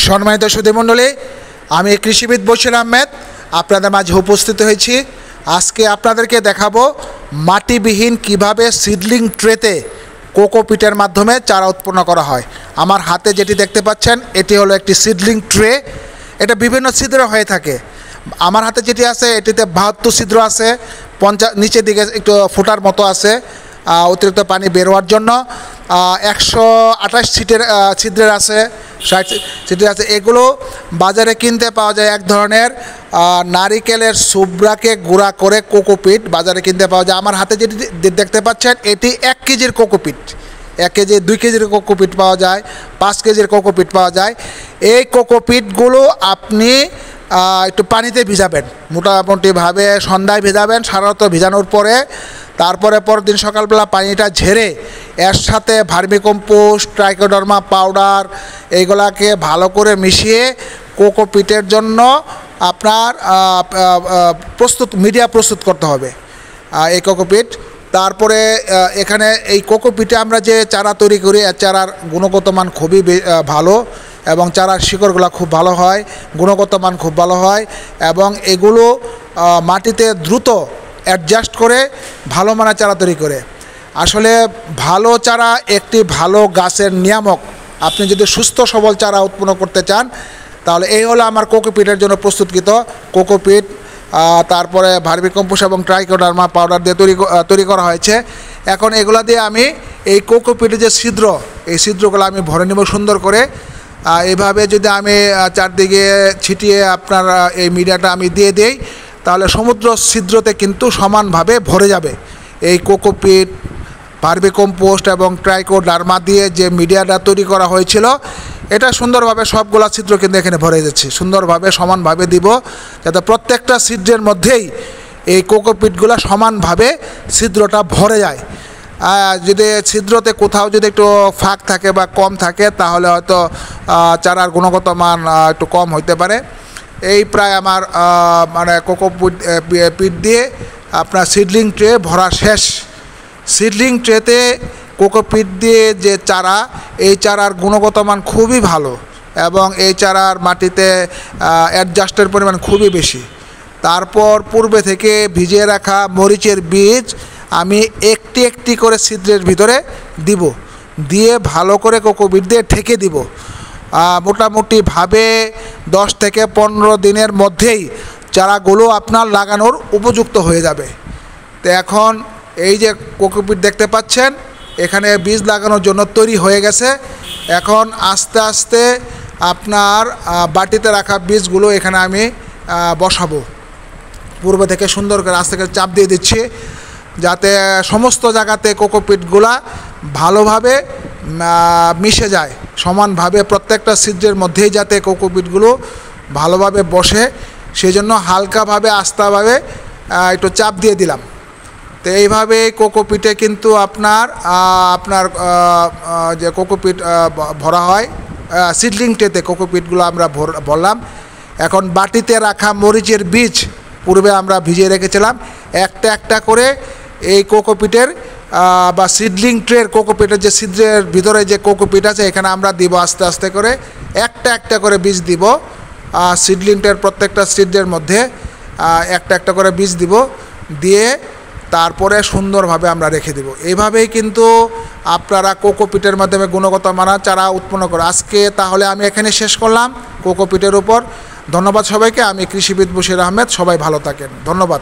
সম্মানিত সুধীমণ্ডলী, আমি কৃষিবিদ বশির আহমেদ আপনাদের মাঝে উপস্থিত হয়েছি। আজকে আপনাদেরকে দেখাবো মাটিবিহীন কিভাবে সিডলিং ট্রেতে কোকোপিটের মাধ্যমে চারা উৎপন্ন করা হয়। আমার হাতে যেটি দেখতে পাচ্ছেন এটি হলো একটি সিডলিং ট্রে। এটা বিভিন্ন ছিদ্র হয়ে থাকে। আমার হাতে যেটি আছে এটিতে 72 ছিদ্র আছে, 50 নিচের দিকে একটু ফোটার মতো আছে অতিরিক্ত পানি বের হওয়ার জন্য। 128 ছিদ্রের আছে, 60 ছিদ্রের আছে। এগুলো বাজারে কিনতে পাওয়া যায় এক ধরনের নারিকেলের সুবরাকে গুঁড়া করে কোকোপিট বাজারে কিনতে পাওয়া যায়। আমার হাতে যেটি দেখতে পাচ্ছেন এটি 1 কেজির কোকোপিট। 1 কেজি 2 কেজির কোকোপিট পাওয়া যায়, 5 কেজির কোকোপিট পাওয়া যায়। এই কোকোপিটগুলো আপনি একটু পানিতে ভিজাবেন, মোটামুটিভাবে সন্ধ্যায় ভিজাবেন। সাধারণত ভিজানোর পরে তারপরে পরের দিন সকালবেলা পানিটা ঝেড়ে এর সাথে ভার্মিকম্পোস্ট, ট্রাইকোডার্মা পাউডার এইগুলাকে ভালো করে মিশিয়ে কোকোপিটের জন্য আপনার মিডিয়া প্রস্তুত করতে হবে এই কোকোপিট। তারপরে এখানে এই কোকোপিটে আমরা যে চারা তৈরি করি এর চারার গুণগত মান খুবই ভালো এবং চারার শিকড়গুলো খুব ভালো হয়, গুণগত মান খুব ভালো হয় এবং এগুলো মাটিতে দ্রুত অ্যাডজাস্ট করে ভালো মানের চারা তৈরি করে। আসলে ভালো চারা একটি ভালো গাছের নিয়ামক। আপনি যদি সুস্থ সবল চারা উৎপন্ন করতে চান তাহলে এই হলো আমার কোকোপিটের জন্য প্রস্তুতকৃত কোকোপিট। তারপরে ভার্মিকম্পোস্ট এবং ট্রাইকোডার্মা পাউডার দিয়ে তৈরি করা হয়েছে। এখন এগুলা দিয়ে আমি এই কোকোপিটের যে ছিদ্র, এই ছিদ্রগুলো আমি ভরে নেব সুন্দর করে। এইভাবে যদি আমি চারদিকে ছিটিয়ে আপনার এই মিডিয়াটা আমি দিয়ে দেই তাহলে সমুদ্র ছিদ্রতে কিন্তু সমানভাবে ভরে যাবে। এই কোকোপিট, ভার্মিকম্পোস্ট এবং ট্রাইকোডার্মা দিয়ে যে মিডিয়াটা তৈরি করা হয়েছিল এটা সুন্দরভাবে সবগুলা ছিদ্র কিন্তু এখানে ভরে যাচ্ছে। সুন্দরভাবে সমানভাবে দিব যাতে প্রত্যেকটা ছিদ্রের মধ্যেই এই কোকোপিটগুলো সমানভাবে ছিদ্রটা ভরে যায়। যদি ছিদ্রতে কোথাও যদি একটু ফাঁক থাকে বা কম থাকে তাহলে হয়তো চারার গুণগত মান একটু কম হইতে পারে। এই প্রায় আমার মানে কোকোপিট দিয়ে আপনার সিডলিং ট্রে ভরা শেষ। সিডলিং ট্রেতে কোকোপিট দিয়ে যে চারা, এই চারার গুণগত মান খুবই ভালো এবং এই চারার মাটিতে অ্যাডজাস্টের পরিমাণ খুবই বেশি। তারপর পূর্বে থেকে ভিজিয়ে রাখা মরিচের বীজ আমি একটি একটি করে ছিদ্রের ভিতরে দিব, দিয়ে ভালো করে কোকোপিট দিয়ে ঢেকে দিব। মোটামুটিভাবে 10 থেকে 15 দিনের মধ্যেই চারাগুলো আপনার লাগানোর উপযুক্ত হয়ে যাবে। তো এখন এই যে কোকোপিট দেখতে পাচ্ছেন এখানে বীজ লাগানোর জন্য তৈরি হয়ে গেছে। এখন আস্তে আস্তে আপনার বাটিতে রাখা বীজগুলো এখানে আমি বসাবো। পূর্ব থেকে সুন্দর করে আস্তে করে চাপ দিয়ে দিচ্ছি যাতে সমস্ত জায়গাতে কোকোপিটগুলা ভালোভাবে মিশে যায়, সমানভাবে প্রত্যেকটা ছিদ্রের মধ্যেই যাতে কোকোপিটগুলো ভালোভাবে বসে সেই জন্য হালকাভাবে আস্তেভাবে একটু চাপ দিয়ে দিলাম। তো এইভাবে কোকোপিটে কিন্তু আপনার যে কোকোপিট ভরা হয় সিডলিং ট্রেতে কোকোপিটগুলো আমরা ভরলাম। এখন বাটিতে রাখা মরিচের বীজ পূর্বে আমরা ভিজিয়ে রেখেছিলাম, একটা একটা করে এই কোকোপিটের বা সিডলিং ট্রের কোকোপিটের যে ছিদ্রের ভিতরে যে কোকোপিট আছে এখানে আমরা দিব আস্তে আস্তে করে একটা একটা করে বীজ দিব। সিডলিং ট্রের প্রত্যেকটা ছিদ্রের মধ্যে একটা একটা করে বীজ দিব, দিয়ে তারপরে সুন্দরভাবে আমরা রেখে দেব। এইভাবেই কিন্তু আপনারা কোকোপিটের মাধ্যমে গুণগত মানের চারা উৎপন্ন করে। আজকে তাহলে আমি এখানে শেষ করলাম কোকোপিটের উপর। ধন্যবাদ সবাইকে। আমি কৃষিবিদ বশির আহমেদ। সবাই ভালো থাকেন। ধন্যবাদ।